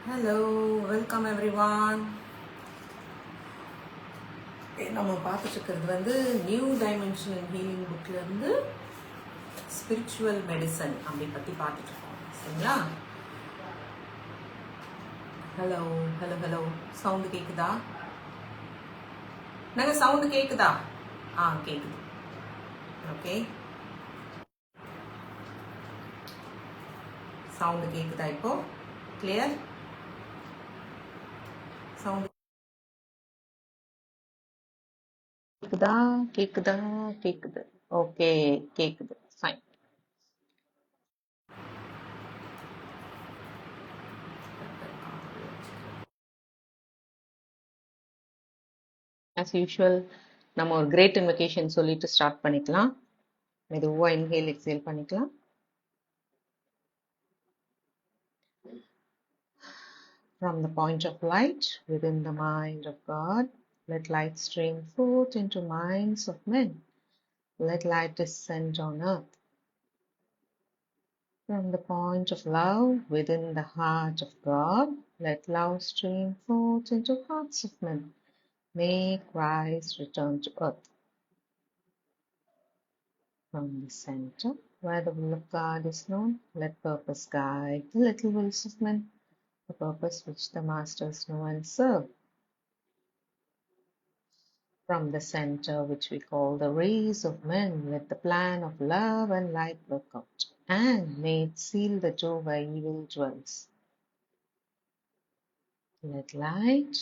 Hello, welcome everyone. நம்ம பார்த்துட்டு இருக்கிறது வந்து நியூ டைமென்ஷன் ஹீலிங் புக்கில் இருந்து ஸ்பிரிச்சுவல் மெடிசன் அப்படி பற்றி பார்த்துட்டு இருக்கோம். சரிங்களா? ஹலோ ஹலோ ஹலோ, சவுண்டு கேட்குதா? நாங்கள் சவுண்டு கேட்குதா? கேட்குது. ஓகே, சவுண்டு கேட்குதா? இப்போ கிளியர் சவுண்டு கேக்குதா? கேக்குதா? கேக்குது. ஓகே, கேக்குது. ஃபைன். ஆஸ் யூஷுவல் நம்ம ஒரு கிரேட் இன்வெகேஷன் சொல்லிட்டு ஸ்டார்ட் பண்ணிக்கலாம். மெதுவாக இன்ஹேல் எக்ஸேல் பண்ணிக்கலாம். From the point of light within the mind of God, let light stream forth into minds of men. Let light descend on earth. From the point of love within the heart of God, let love stream forth into hearts of men. May Christ return to earth. From the center, where the will of God is known, let purpose guide the little wills of men, the purpose which the masters know and serve. From the center, which we call the rays of men, let the plan of love and light work out, and may it seal the door where evil dwells. Let light,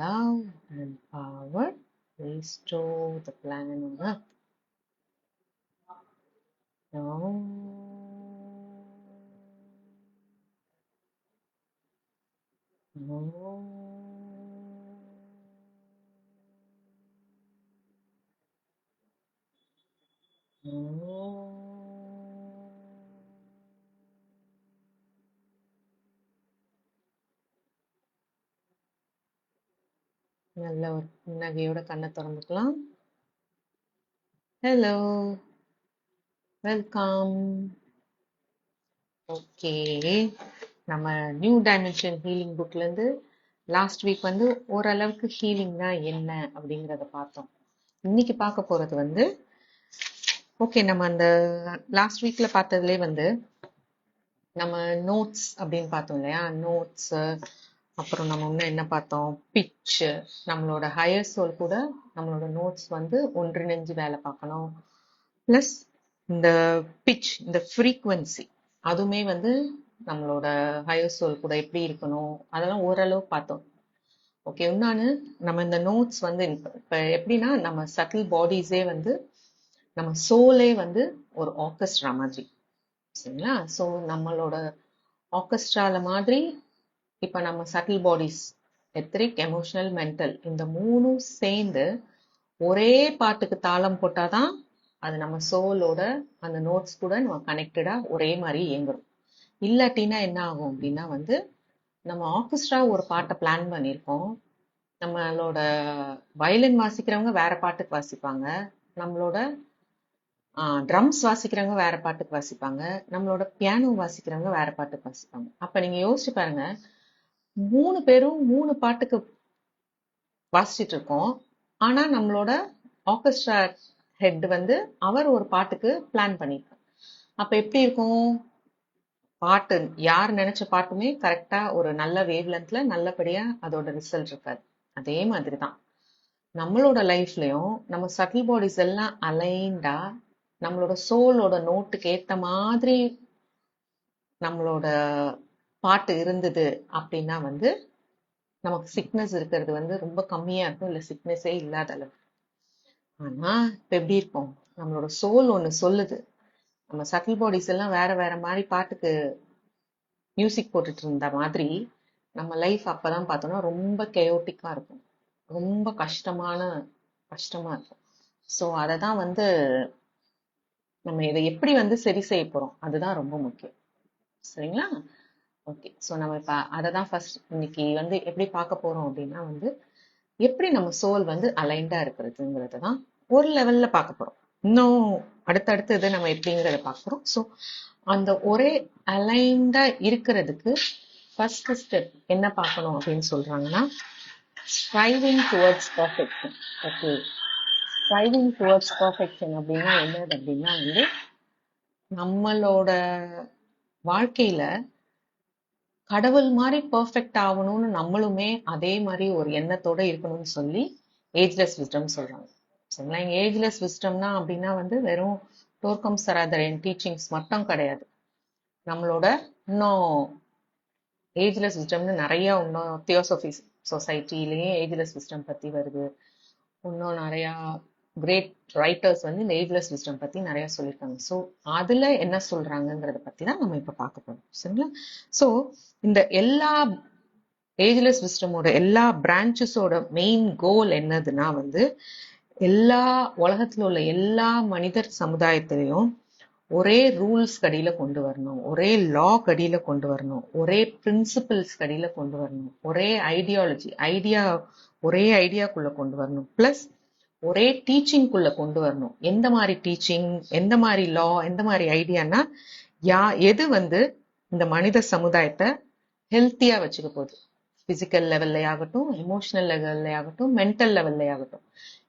love, and power restore the plan on earth. நல்ல ஒரு புன்னகையோட கண்ணை திறந்துக்கலாம். Hello, welcome. Okay, நம்ம new dimension healing புக்லேருந்து last week வந்து ஓரளவுக்கு ஹீலிங்னா என்ன அப்படிங்கிறத பார்த்தோம். இன்னைக்கு பார்க்க போகிறது வந்து ஓகே, நம்ம அந்த லாஸ்ட் வீக்கில் பார்த்ததுலேயே வந்து நம்ம நோட்ஸ் அப்படின்னு பார்த்தோம் இல்லையா? நோட்ஸு, அப்புறம் நம்ம இன்னும் என்ன பார்த்தோம்? பிச்சு. நம்மளோட ஹையர் சோல் கூட நம்மளோட நோட்ஸ் வந்து ஒன்றிணைஞ்சு வேலை பார்க்கணும். ப்ளஸ் இந்த பிச், இந்த ஃப்ரீக்குவன்சி, அதுவுமே வந்து நம்மளோட ஹையர் சோல் கூட எப்படி இருக்கணும் அதெல்லாம் ஓரளவு பார்த்தோம். ஓகே, இன்னொன்று நம்ம இந்த நோட்ஸ் வந்து இப்போ எப்படின்னா நம்ம சட்டில் பாடிஸே வந்து நம்ம சோலே வந்து ஒரு ஆர்கெஸ்ட்ரா மாதிரி, சரிங்களா? ஸோ நம்மளோட ஆர்கெஸ்ட்ரால மாதிரி இப்போ நம்ம subtle bodies, etheric, emotional, mental, இந்த மூணும் சேர்ந்து ஒரே பாட்டுக்கு தாளம் போட்டாதான் அது நம்ம சோலோட அந்த நோட்ஸ் கூட நம்ம கனெக்டடா ஒரே மாதிரி இயங்குறோம். இல்லாட்டினா என்ன ஆகும் அப்படின்னா வந்து நம்ம ஆர்கெஸ்ட்ரா ஒரு பாட்டை பிளான் பண்ணியிருக்கோம், நம்மளோட வயலின் வாசிக்கிறவங்க வேற பாட்டுக்கு வாசிப்பாங்க, நம்மளோட ட்ரம்ஸ் வாசிக்கிறவங்க வேற பாட்டுக்கு வாசிப்பாங்க, நம்மளோட பியானோ வாசிக்கிறவங்க வேற பாட்டுக்கு வாசிப்பாங்க. அப்ப நீங்க யோசிச்சு பாருங்க, 3 பேரும் 3 பாட்டுக்கு வாசிச்சுட்டு இருக்கோம். ஆனா நம்மளோட ஆர்கெஸ்ட்ரா ஹெட் வந்து அவர் ஒரு பாட்டுக்கு பிளான் பண்ணிருக்கார். அப்ப எப்படி இருக்கும்? பாட்டு யார் நினைச்ச பாட்டுமே கரெக்டா ஒரு நல்ல வேவ் லென்த்ல நல்லபடியா அதோட ரிசல்ட் இருக்காது. அதே மாதிரிதான் நம்மளோட லைஃப்லயும் நம்ம சட்டில் பாடிஸ் எல்லாம் அலைன்டா நம்மளோட சோலோட நோட்டுக்கு ஏத்த மாதிரி நம்மளோட பாட்டு இருந்தது அப்படின்னா வந்து நமக்கு சிக்னஸ் இருக்கிறது வந்து ரொம்ப கம்மியா இருக்கும், இல்ல சிக்னஸே இல்லாத அளவு. ஆனா இப்ப எப்படி இருக்கும்? நம்மளோட சோல் ஒண்ணு சொல்லுது, நம்ம சட்டில் பாடிஸ் எல்லாம் வேற வேற மாதிரி பாட்டுக்கு மியூசிக் போட்டுட்டு இருந்த மாதிரி நம்ம லைஃப் அப்பதான் பார்த்தோம்னா ரொம்ப கெயோட்டிக்கா இருக்கும், ரொம்ப கஷ்டமா இருக்கும். ஸோ அதை தான் வந்து நம்ம இதை எப்படி வந்து சரி செய்ய போறோம் அதுதான் ரொம்ப முக்கியம், சரிங்களா? ஓகே, ஸோ நம்ம இப்போ அதை தான் ஃபர்ஸ்ட் இன்னைக்கு வந்து எப்படி பார்க்க போறோம் அப்படின்னா வந்து எப்படி நம்ம சோல் வந்து அலைண்டா இருக்கிறதுங்கிறத தான் ஒரு லெவல்ல பார்க்க போறோம். இன்னும் அடுத்தடுத்து இதை நம்ம எப்படிங்கிறத பார்க்குறோம். ஸோ அந்த ஒரே அலைண்டா இருக்கிறதுக்கு ஃபர்ஸ்ட் ஸ்டெப் என்ன பார்க்கணும் அப்படின்னு சொல்றாங்கன்னா, striving towards perfection. Okay, striving towards perfection அப்படின்னா என்னது அப்படின்னா வந்து, நம்மளோட வாழ்க்கையில கடவுள் மாதிரி பெர்ஃபெக்ட் ஆகணும்னு நம்மளுமே அதே மாதிரி ஒரு எண்ணத்தோட இருக்கணும்னு சொல்லி ஏஜ்லெஸ் விஸ்டம் சொல்றாங்க. சரிங்களா? இங்க ஏஜ்லெஸ் விஸ்டம்னா அப்படின்னா வந்து வெறும் டோர்கம் சராதரின் டீச்சிங்ஸ் மட்டும் கிடையாது. நம்மளோட இன்னும் ஏஜ்லெஸ் விஸ்டம்னு நிறைய இன்னும் தியோசபி சொசைட்டிலேயே ஏஜ்லெஸ் விஸ்டம் பத்தி வருது. இன்னும் நிறைய கிரேட் ரைட்டர்ஸ் வந்து இந்த ஏஜ்லெஸ் விஸ்டம் பத்தி நிறைய சொல்லியிருக்காங்க. ஸோ அதுல என்ன சொல்றாங்கங்கிறத பத்தி தான் நம்ம இப்ப பார்க்க போறோம். சரிங்களா? ஸோ இந்த எல்லா ஏஜ்லெஸ் விஸ்டமோட எல்லா பிரான்ச்சஸோட மெயின் கோல் என்னதுன்னா வந்து, எல்லா உலகத்துல உள்ள எல்லா மனிதர் சமுதாயத்திலையும் ஒரே ரூல்ஸ் கடியில கொண்டு வரணும், ஒரே லா கடியில கொண்டு வரணும், ஒரே பிரின்சிபிள்ஸ் கடியில கொண்டு வரணும், ஒரே ஐடியாலஜி ஒரே ஐடியாக்குள்ள கொண்டு வரணும், பிளஸ் ஒரே டீச்சிங்குள்ள கொண்டு வரணும். எந்த மாதிரி டீச்சிங், எந்த மாதிரி லா, எந்த மாதிரி ஐடியானா எது வந்து இந்த மனித சமுதாயத்தை ஹெல்த்தியா வச்சுக்க போகுது, பிசிக்கல் லெவல்ல ஆகட்டும், எமோஷனல் லெவல்ல ஆகட்டும், மென்டல் லெவல்ல ஆகட்டும்.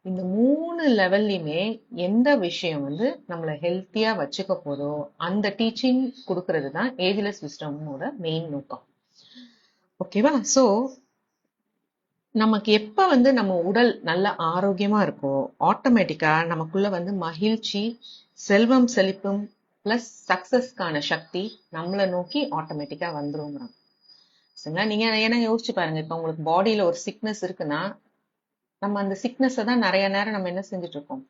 இந்த 3 லெவல்லையுமே எந்த விஷயம் வந்து நம்மளை ஹெல்த்தியா வச்சுக்க போதோ அந்த டீச்சிங் கொடுக்கறது தான் ஏஜ்லெஸ் விஸ்டமோட மெயின் நோக்கம். ஓகேவா? சோ நமக்கு எப்ப வந்து நம்ம உடல் நல்ல ஆரோக்கியமா இருக்கோ, ஆட்டோமேட்டிக்கா நமக்குள்ள வந்து மகிழ்ச்சி, செல்வம் செழிப்பும் பிளஸ் சக்சஸ்க்கான சக்தி நம்மளை நோக்கி ஆட்டோமேட்டிக்கா வந்துருங்கிறாங்க. சரிங்களா? நீங்க ஏன்னா யோசிச்சு பாருங்க, இப்ப உங்களுக்கு பாடியில ஒரு சிக்னஸ் இருக்குன்னா, நம்ம அந்த சிக்னஸை தான் நிறைய நேரம் நம்ம என்ன செஞ்சுட்டு இருக்கோம்,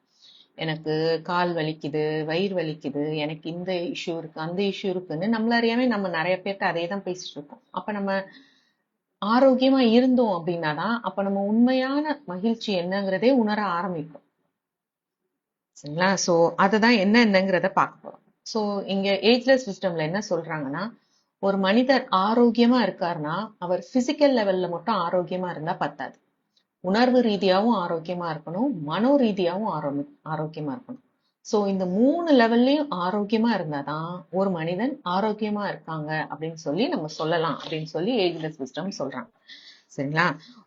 எனக்கு கால் வலிக்குது, வயிறு வலிக்குது, எனக்கு இந்த இஷ்யூ இருக்கு, அந்த இஷ்யூ இருக்குன்னு நம்மள அறியாமே நம்ம நிறைய பேர்ட்ட அதே தான் பேசிட்டு இருக்கோம். அப்ப நம்ம ஆரோக்கியமா இருந்தோம் அப்படின்னாதான் அப்ப நம்ம உண்மையான மகிழ்ச்சி என்னங்கிறதே உணர ஆரம்பிக்கும். சரிங்களா? சோ அதுதான் என்னங்கிறத பார்க்க போறோம். சோ இங்க ஏஜ்லெஸ் விஸ்டம்ல என்ன சொல்றாங்கன்னா, ஒரு மனிதர் ஆரோக்கியமா இருக்காருன்னா அவர் பிசிக்கல் லெவல்ல மட்டும் ஆரோக்கியமா இருந்தா பத்தாது. உணர்வு ரீதியாவும் ஆரோக்கியமா இருக்கணும், மனோ ரீதியாவும் ஆரோக்கியமா இருக்கணும். சோ இந்த 3 லெவல்லயும் ஆரோக்கியமா இருந்தாதான் ஒரு மனிதன் ஆரோக்கியமா இருக்காங்க அப்படின்னு சொல்லி நம்ம சொல்லலாம் அப்படின்னு சொல்லி ஏஜ்லெஸ் விஸ்டம் சொல்றாங்க. சரிங்களா?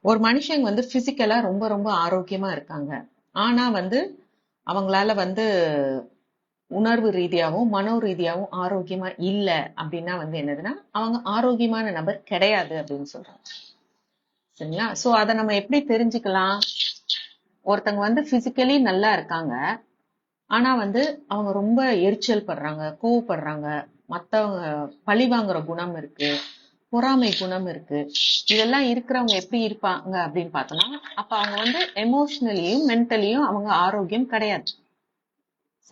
ஒரு மனுஷங்க வந்து பிசிக்கலா ரொம்ப ரொம்ப ஆரோக்கியமா இருக்காங்க, ஆனா வந்து அவங்களால வந்து உணர்வு ரீதியாவும் மனோ ரீதியாவும் ஆரோக்கியமா இல்ல அப்படின்னா வந்து என்னதுன்னா அவங்க ஆரோக்கியமான நபர் கிடையாது அப்படின்னு சொல்றாங்க. சரிங்களா? சோ அதை நம்ம எப்படி தெரிஞ்சுக்கலாம்? ஒருத்தங்க வந்து பிசிக்கலி நல்லா இருக்காங்க, ஆனா வந்து அவங்க ரொம்ப எரிச்சல் படுறாங்க, கோவப்படுறாங்க, மத்தவங்க பழி வாங்குற குணம் இருக்கு, பொறாமை குணம் இருக்கு, இதெல்லாம் இருக்கிறவங்க எப்படி இருப்பாங்க அப்படின்னு பார்த்தோம்னா, அப்ப அவங்க வந்து எமோஷனலியும் மென்டலியும் அவங்க ஆரோக்கியம் கிடையாது.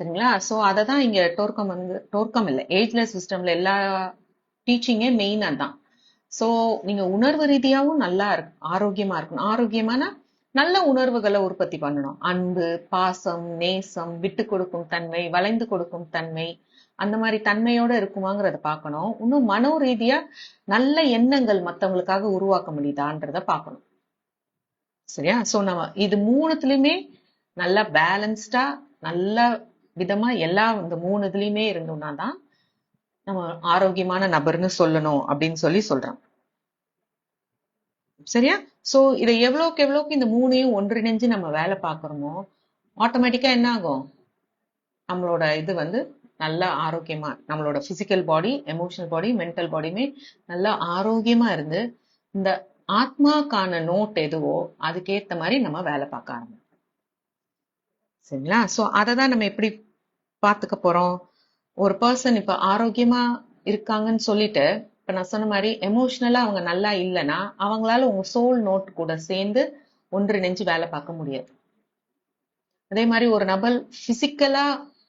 சரிங்களா? சோ அததான் இங்க டோர்க்கம் இல்ல, ஏஜ்லெஸ் சிஸ்டம்ல எல்லா டீச்சிங்கே மெயின் அதான். சோ நீங்க உணர்வு ரீதியாவும் நல்லா ஆரோக்கியமா இருக்கணும். ஆரோக்கியமான நல்ல உணர்வுகளை உற்பத்தி பண்ணணும். அன்பு, பாசம், நேசம், விட்டு கொடுக்கும் தன்மை, வளைந்து கொடுக்கும் தன்மை, அந்த மாதிரி தன்மையோட இருக்குமாங்கிறத பார்க்கணும். இன்னும் மனோ ரீதியா நல்ல எண்ணங்கள் மத்தவங்களுக்காக உருவாக்க முடியுதான்றத பார்க்கணும். சரியா? சோ நம்ம இது 3த்துலயுமே நல்லா பேலன்ஸ்டா நல்ல விதமா எல்லா இந்த 3 இதுலயுமே இருந்தோம்னா தான் நம்ம ஆரோக்கியமான நபர்னு சொல்லணும் அப்படின்னு சொல்லி சொல்றான். சரியா? சோ இதை எவ்வளவுக்கு இந்த 3ஐயும் ஒன்றிணைஞ்சு நம்ம வேலை பார்க்கறோமோ ஆட்டோமேட்டிக்கா என்ன ஆகும், நம்மளோட இது வந்து நல்ல ஆரோக்கியமா, நம்மளோட பிசிக்கல் பாடி, எமோஷனல் பாடி, மென்டல் பாடியுமே நல்லா ஆரோக்கியமா இருந்து இந்த ஆத்மாக்கான நோட் எதுவோ அதுக்கேத்த மாதிரி நம்ம வேலை பார்க்க ஆரம்பிக்கும். சரிங்களா? சோ அததான் நம்ம எப்படி பார்த்துக்க போறோம். ஒரு பர்சன் இப்ப ஆரோக்கியமா இருக்காங்கன்னு சொல்லிட்டு, இப்ப நான் சொன்ன மாதிரி எமோஷனலா அவங்க நல்லா இல்லைன்னா அவங்களால உங்க சோல் நோட் கூட சேர்ந்து ஒன்றிணைஞ்சு வேலை பார்க்க முடியாது. அதே மாதிரி ஒரு நபர் பிசிக்கலா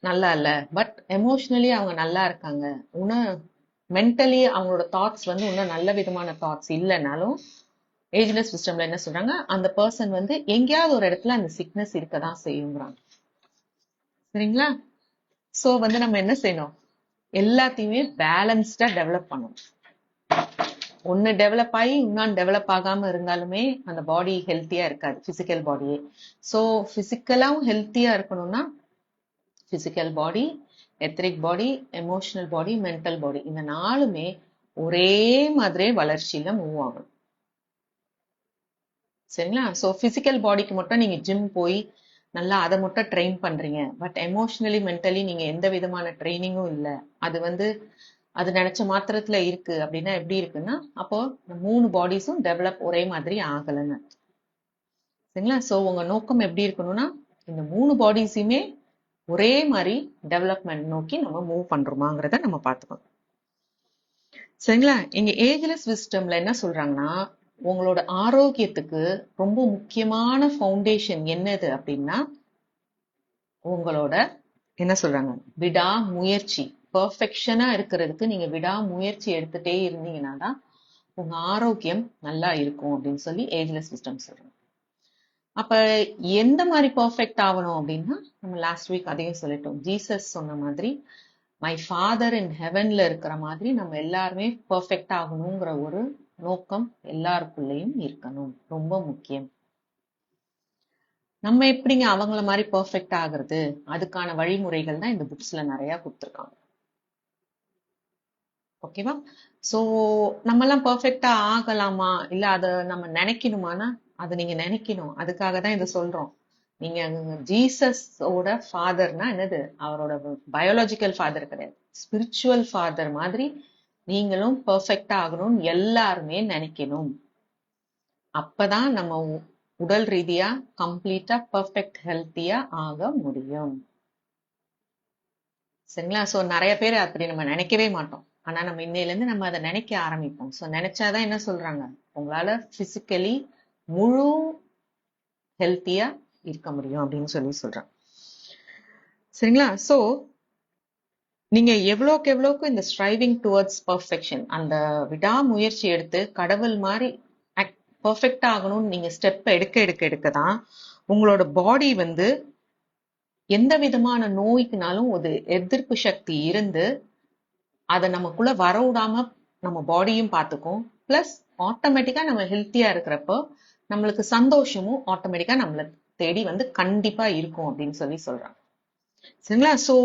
நல்லா இல்ல, பட் எமோஷனலி அவங்க நல்லா இருக்காங்க, மென்டலி அவங்களோட தாட்ஸ் வந்து இன்னும் நல்ல விதமான தாட்ஸ் இல்லைனாலும் ஏஜ்லெஸ் சிஸ்டம்ல என்ன சொல்றாங்க, அந்த பர்சன் வந்து எங்கேயாவது ஒரு இடத்துல அந்த சிக்னஸ் இருக்கதான் செய்யுங்கிறாங்க. சரிங்களா? சோ வந்து நம்ம என்ன செய்யணும், எல்லாத்தையுமே பேலன்ஸ்டா டெவலப் பண்ணணும். ஒன்னு டெவலப் ஆகி இன்னொன்னு டெவலப் ஆகாம இருந்தாலுமே அந்த பாடி ஹெல்த்தியா இருக்காது, பிசிக்கல் பாடியே. சோ பிசிக்கலாவும் ஹெல்த்தியா இருக்கணும்னா பிசிக்கல் பாடி, எத்ரிக் பாடி, எமோஷனல் பாடி, மென்டல் பாடி, இந்த 4மே ஒரே மாதிரி வளர்ச்சியில மூவ் ஆகணும். சரிங்களா? சோ பிசிக்கல் பாடிக்கு மட்டும் நீங்க ஜிம் போய் நல்லா அதை மட்டும் ட்ரெயின் பண்றீங்க. பட் எமோஷனலி மென்டலி நீங்க எந்த விதமான ட்ரைனிங்கும் இல்லை. அது நினைச்ச மாத்திரத்துல இருக்கு அப்படின்னா எப்படி இருக்குன்னா, அப்போ 3 பாடிஸும் டெவலப் ஒரே மாதிரி ஆகலைன்னு. சரிங்களா? சோ உங்க நோக்கம் எப்படி இருக்கணும்னா, இந்த 3 பாடிஸுமே ஒரே மாதிரி டெவலப்மெண்ட் நோக்கி நம்ம மூவ் பண்றோமாங்கிறத நம்ம பார்த்துக்கணும். சரிங்களா? இங்க ஏஜ்லெஸ் விஸ்டம்ல என்ன சொல்றாங்கன்னா, உங்களோட ஆரோக்கியத்துக்கு ரொம்ப முக்கியமான ஃபவுண்டேஷன் என்னது அப்படின்னா, உங்களோட என்ன சொல்றாங்க, விடாமுயற்சி. பெர்ஃபெக்ஷனா இருக்கிறதுக்கு நீங்க விடாமுயற்சி எடுத்துட்டே இருந்தீங்கன்னா தான் உங்க ஆரோக்கியம் நல்லா இருக்கும் அப்படின்னு சொல்லி ஏஜ்லெஸ் விஸ்டம் சொல்றாங்க. அப்ப எந்த மாதிரி பெர்ஃபெக்ட் ஆகணும் அப்படின்னா, நம்ம லாஸ்ட் வீக் அதையும் சொல்லிட்டோம். ஜீசஸ் சொன்ன மாதிரி மை ஃபாதர் இன் ஹெவன்ல இருக்கிற மாதிரி நம்ம எல்லாருமே பெர்ஃபெக்ட் ஆகணுங்கிற ஒரு நோக்கம் எல்லாருக்குள்ளேயும் இருக்கணும். ரொம்ப முக்கியம். நம்ம எப்படிங்க அவங்கள மாதிரி பெர்ஃபெக்ட் ஆகுறது? அதுக்கான வழிமுறைகள் தான் இந்த புக்ஸ்ல நிறைய கொடுத்துருக்காங்க. ஓகேவா? சோ நம்ம எல்லாம் பெர்ஃபெக்டா ஆகலாமா, இல்ல அத நம்ம நினைக்கணுமானா, அதை நீங்க நினைக்கணும். அதுக்காக தான் இதை சொல்றோம். நீங்க ஜீசஸோட ஃபாதர்னா என்னது, அவரோட பயாலஜிக்கல் ஃபாதர் கிடையாது, ஸ்பிரிச்சுவல் ஃபாதர் மாதிரி நீங்களும் பெர்ஃபெக்டா ஆகணும்னு எல்லாருமே நினைக்கணும். அப்பதான் நம்ம உடல் ரீதியா கம்ப்ளீட்டா பெர்ஃபெக்ட் ஹெல்த்தியா ஆக முடியும். சரிங்களா? சோ நிறைய பேர் அப்படி நம்ம நினைக்கவே மாட்டோம். ஆனா நம்ம இன்னையில இருந்து நம்ம அதை நினைக்க ஆரம்பிப்போம். சோ நினைச்சாதான் என்ன சொல்றாங்க, உங்களால பிசிக்கலி முழு ஹெல்த்தியா இருக்க முடியும் அப்படின்னு சொல்லி சொல்றாங்க. சரிங்களா? சோ நீங்க எவ்வளோக்கு இந்த ஸ்ட்ரைவிங் டுவர்ட்ஸ் பர்ஃபெக்ஷன், அந்த விடாமுயற்சி எடுத்து கடவுள் மாதிரி பர்ஃபெக்ட் ஆகணும்னு நீங்க ஸ்டெப் எடுக்க தான் உங்களோட பாடி வந்து எந்த விதமான நோய்க்குனாலும் ஒரு எதிர்ப்பு சக்தி இருந்து அதை நமக்குள்ள வர விடாம நம்ம பாடியும் பார்த்துக்கும். பிளஸ் ஆட்டோமேட்டிக்கா நம்ம ஹெல்த்தியா இருக்கிறப்போ நம்மளுக்கு சந்தோஷமும் ஆட்டோமேட்டிக்கா நம்மளை தேடி வந்து கண்டிப்பா இருக்கும் அப்படின்னு சொல்லி சொல்றாங்க. சரிங்களா? சோ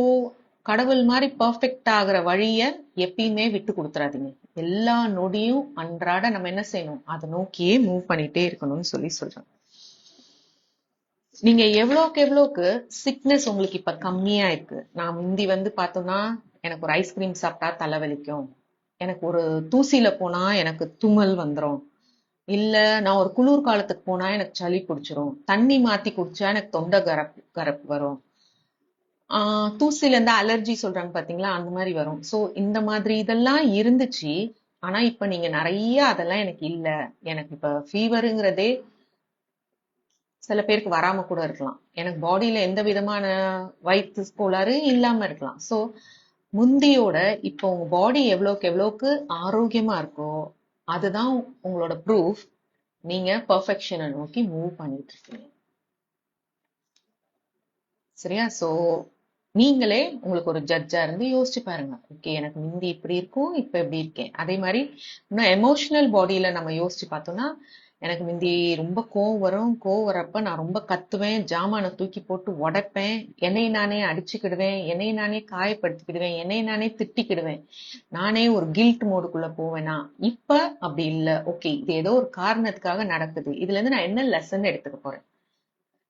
கடவுள் மாதிரி பர்ஃபெக்ட் ஆகிற வழிய எப்பயுமே விட்டு கொடுத்துறாதீங்க. எல்லா நொடியும் அன்றாட நம்ம என்ன செய்யணும், அதை நோக்கியே மூவ் பண்ணிட்டே இருக்கணும்னு சொல்லி சொல்றாங்க. நீங்க எவ்வளோக்கு சிக்னஸ் உங்களுக்கு இப்ப கம்மியா இருக்கு. நான் முந்தி வந்து பார்த்தோம்னா எனக்கு ஒரு ஐஸ்கிரீம் சாப்பிட்டா தலைவலிக்கும், எனக்கு ஒரு தூசியில போனா எனக்கு தும்மல் வந்துரும், இல்ல நான் ஒரு குளிர் காலத்துக்கு போனா எனக்கு சளி பிடிச்சிரும், தண்ணி மாத்தி குடிச்சா எனக்கு தொண்டை கரப்பு வரும், தூசில இருந்து அலர்ஜி சொல்றாங்க பாத்தீங்களா, அந்த மாதிரி வரும். சோ இந்த மாதிரி இதெல்லாம் இருந்துச்சு. ஆனா இப்ப நீங்க நிறைய அதெல்லாம் எனக்கு இல்ல, எனக்கு இப்ப ஃபீவருங்கிறதே சில பேருக்கு வராம கூட இருக்கலாம், எனக்கு பாடியில எந்த விதமான வயிற்று கோளாறு இல்லாம இருக்கலாம். சோ முந்தியோட இப்போ உங்க பாடி எவ்வளோக்கு ஆரோக்கியமா இருக்கோ அதுதான் உங்களோட ப்ரூஃப் நீங்க பெர்ஃபெக்ஷனை நோக்கி மூவ் பண்ணிட்டு இருக்கீங்க. சரியா? சோ நீங்களே உங்களுக்கு ஒரு ஜட்ஜா இருந்து யோசிச்சு பாருங்க. ஓகே, எனக்கு முந்தி இப்படி இருக்கும், இப்ப எப்படி இருக்கேன். அதே மாதிரி இன்னும் எமோஷனல் பாடியில நம்ம யோசிச்சு பார்த்தோம்னா, எனக்கு முந்தி ரொம்ப கோவம் வரும், கோவம் வரப்ப நான் ரொம்ப கத்துவேன், ஜாமானை தூக்கி போட்டு உடைப்பேன், என்னை நானே அடிச்சுக்கிடுவேன், என்னை நானே காயப்படுத்திக்கிடுவேன், என்னை நானே திட்டிக்கிடுவேன், நானே ஒரு கில்ட் மோடுக்குள்ள போவேனா. இப்ப அப்படி இல்லை. ஓகே, இது ஏதோ ஒரு காரணத்துக்காக நடக்குது, இதுல இருந்து நான் என்ன லெசன் எடுத்துக்க போறேன்,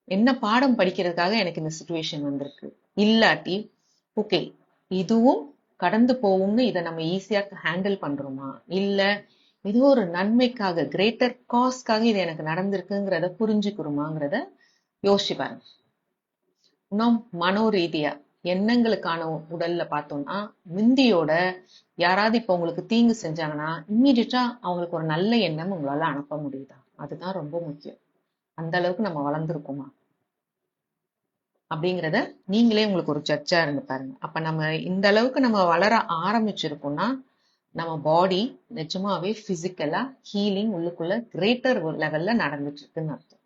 என்ன பாடம் படிக்கிறதுக்காக எனக்கு இந்த சிச்சுவேஷன் வந்திருக்கு. இல்லாட்டி ஓகே இதுவும் கடந்து போகும்னு இதை நம்ம ஈஸியா ஹேண்டில் பண்றோமா, இல்ல ஏதோ ஒரு நன்மைக்காக கிரேட்டர் காஸ்க்காக இது எனக்கு நடந்திருக்குங்கிறத புரிஞ்சுக்கிறோமாங்கிறத யோசிச்சு பாருங்க. இன்னும் மனோ ரீதியா எண்ணங்களுக்கான உடல்ல பார்த்தோம்னா, முந்தியோட யாராவது இப்ப உங்களுக்கு தீங்கு செஞ்சாங்கன்னா இம்மீடியட்டா அவங்களுக்கு ஒரு நல்ல எண்ணம் உங்களால அனுப்ப முடியுதா? அதுதான் ரொம்ப முக்கியம். அந்த அளவுக்கு நம்ம வளர்ந்துருக்கோமா அப்படிங்கிறத நீங்களே உங்களுக்கு ஒரு ஜட்ஜா இருந்து பாருங்க. அப்ப நம்ம இந்த அளவுக்கு நம்ம வளர ஆரம்பிச்சிருக்கோம்னா நம்ம பாடி நிஜமாவே பிசிக்கலா ஹீலிங் உள்ளுக்குள்ள கிரேட்டர் லெவல்ல நடந்துட்டு இருக்குன்னு அர்த்தம்.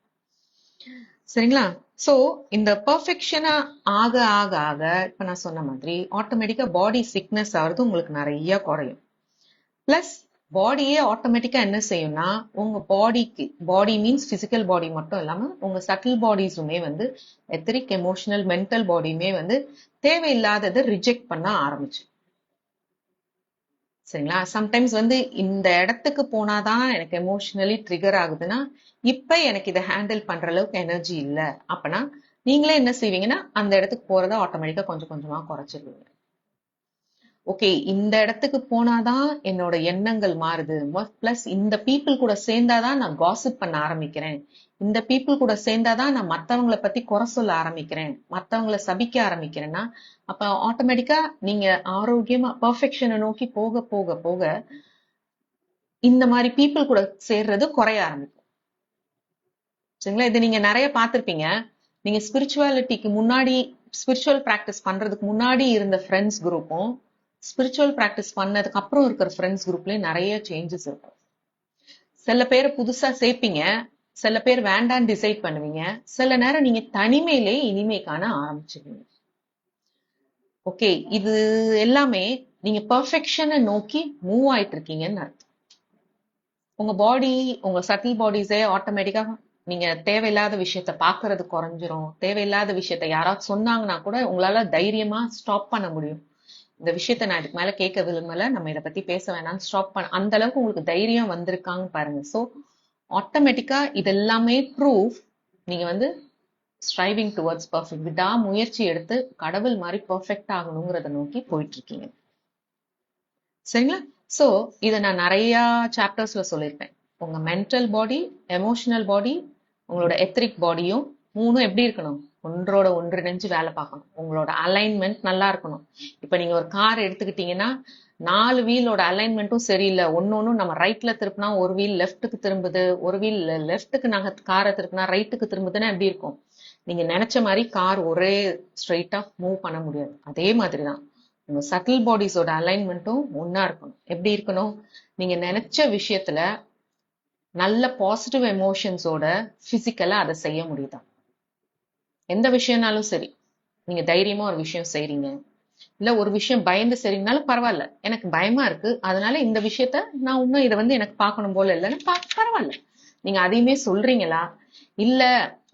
சரிங்களா? சோ இந்த பெர்ஃபெக்ஷனா ஆக ஆக ஆக இப்ப நான் சொன்ன மாதிரி ஆட்டோமேட்டிக்கா பாடி சிக்னஸ் ஆகுறது உங்களுக்கு நிறைய குறையும். பிளஸ் பாடியே ஆட்டோமேட்டிக்கா என்ன செய்யும்னா, உங்க பாடி மீன்ஸ் பிசிக்கல் பாடி மட்டும் இல்லாம உங்க சட்டில் பாடிஸுமே வந்து எத்தரிக், எமோஷனல், மென்டல் பாடியுமே வந்து தேவையில்லாததை ரிஜெக்ட் பண்ண ஆரம்பிச்சு. சரிங்களா? சம்டைம்ஸ் வந்து இந்த இடத்துக்கு போனாதான் எனக்கு எமோஷனலி ட்ரிகர் ஆகுதுன்னா, இப்ப எனக்கு இதை ஹேண்டில் பண்ற அளவுக்கு எனர்ஜி இல்ல. அப்பனா நீங்களே என்ன செய்வீங்கன்னா, அந்த இடத்துக்கு போறத ஆட்டோமேட்டிக்கா கொஞ்சம் கொஞ்சமா குறைச்சிருவீங்க. ஓகே, இந்த இடத்துக்கு போனாதான் என்னோட எண்ணங்கள் மாறுது. பிளஸ் இந்த பீப்புள் கூட சேர்ந்தாதான் நான் காசிப் பண்ண ஆரம்பிக்கிறேன். இந்த பீப்புள் கூட சேர்ந்தாதான் நான் மத்தவங்களை பத்தி குறை சொல்ல ஆரம்பிக்கிறேன், மத்தவங்களை சபிக்க ஆரம்பிக்கிறேன்னா, அப்ப ஆட்டோமேட்டிக்கா நீங்க ஆரோக்கியமா பெர்ஃபெக்ஷனை நோக்கி போக போக போக இந்த மாதிரி பீப்புள் கூட சேர்றது குறைய ஆரம்பிக்கும். சரிங்களா? இது நீங்க நிறைய பார்த்திருப்பீங்க. நீங்க ஸ்பிரிச்சுவாலிட்டிக்கு முன்னாடி, ஸ்பிரிச்சுவல் பிராக்டிஸ் பண்றதுக்கு முன்னாடி இருந்த ஃப்ரெண்ட்ஸ் குரூப்பும் ஸ்பிரிச்சுவல் பிராக்டிஸ் பண்ணதுக்கு அப்புறம் இருக்கிற ஃப்ரெண்ட்ஸ் குரூப்லயும் நிறைய சேஞ்சஸ் இருக்கும். சில பேரை புதுசா சேர்ப்பீங்க, சில பேர் வேண்டான்னு டிசைட் பண்ணுவீங்க, சில நேரம் நீங்க தனிமையிலே இனிமை காண ஆரம்பிச்சிருவீங்க. ஓகே, இது எல்லாமே நீங்க பெர்ஃபெக்ஷனை நோக்கி மூவ் ஆயிட்டு இருக்கீங்கன்னு அர்த்தம். உங்க பாடி, உங்க சட்டில் பாடிஸே ஆட்டோமேட்டிக்கா நீங்க தேவையில்லாத விஷயத்த பாக்குறது குறைஞ்சிரும். தேவையில்லாத விஷயத்த யாராவது சொன்னாங்கன்னா கூட உங்களால தைரியமா ஸ்டாப் பண்ண முடியும். இந்த விஷயத்த நான் இதுக்கு மேல கேட்க விரும்பல, நம்ம இதை பத்தி பேச வேணாம், ஸ்டாப் பண்ண அந்த அளவுக்கு உங்களுக்கு தைரியம் வந்திருக்காங்க பாருங்க. சோ ஆட்டோமேட்டிக்கா இதெல்லாமே ப்ரூவ் நீங்க வந்து ஸ்ட்ரைவிங் டுவர்ட்ஸ் பர்ஃபெக்ட், விடா முயற்சி எடுத்து கடவுள் மாதிரி பர்ஃபெக்ட் ஆகணுங்கிறத நோக்கி போயிட்டு இருக்கீங்க. சரிங்களா? சோ இதை நான் நிறைய சாப்டர்ஸ்ல சொல்லியிருப்பேன். உங்க மென்டல் பாடி, எமோஷனல் பாடி, உங்களோட எத்ரிக் பாடியும் மூணும் எப்படி இருக்கணும்? ஒன்றோட ஒன்றிணைஞ்சு வேலை பார்க்கணும். உங்களோட அலைன்மெண்ட் நல்லா இருக்கணும். இப்ப நீங்க ஒரு கார் எடுத்துக்கிட்டீங்கன்னா 4 வீலோட அலைன்மெண்ட்டும் சரியில்லை. ஒன்னொன்னும் நம்ம ரைட்ல திருப்பினா ஒரு வீல் லெஃப்ட்டுக்கு திரும்புது, ஒரு வீல் லெஃப்ட்டுக்கு நாங்க காரை திருப்பினா ரைட்டுக்கு திரும்புதுன்னா எப்படி இருக்கும்? நீங்க நினைச்ச மாதிரி கார் ஒரே ஸ்ட்ரெயிட்டா மூவ் பண்ண முடியாது. அதே மாதிரிதான் உங்க சட்டில் பாடிஸோட அலைன்மெண்ட்டும் ஒன்னா இருக்கணும். எப்படி இருக்கணும்? நீங்க நினைச்ச விஷயத்துல நல்ல பாசிட்டிவ் எமோஷன்ஸோட பிசிக்கலா அதை செய்ய முடியுதா? எந்த விஷயம்னாலும் சரி, நீங்க தைரியமா ஒரு விஷயம் செய்றீங்க, இல்ல ஒரு விஷயம் பயந்து செய்றீங்கனாலும் பரவாயில்ல, எனக்கு பயமா இருக்கு அதனால இந்த விஷயத்த நான் இன்னும் இதை வந்து எனக்கு பார்க்கணும் போல இல்லைன்னு பரவாயில்ல, நீங்க அதையுமே சொல்றீங்களா? இல்ல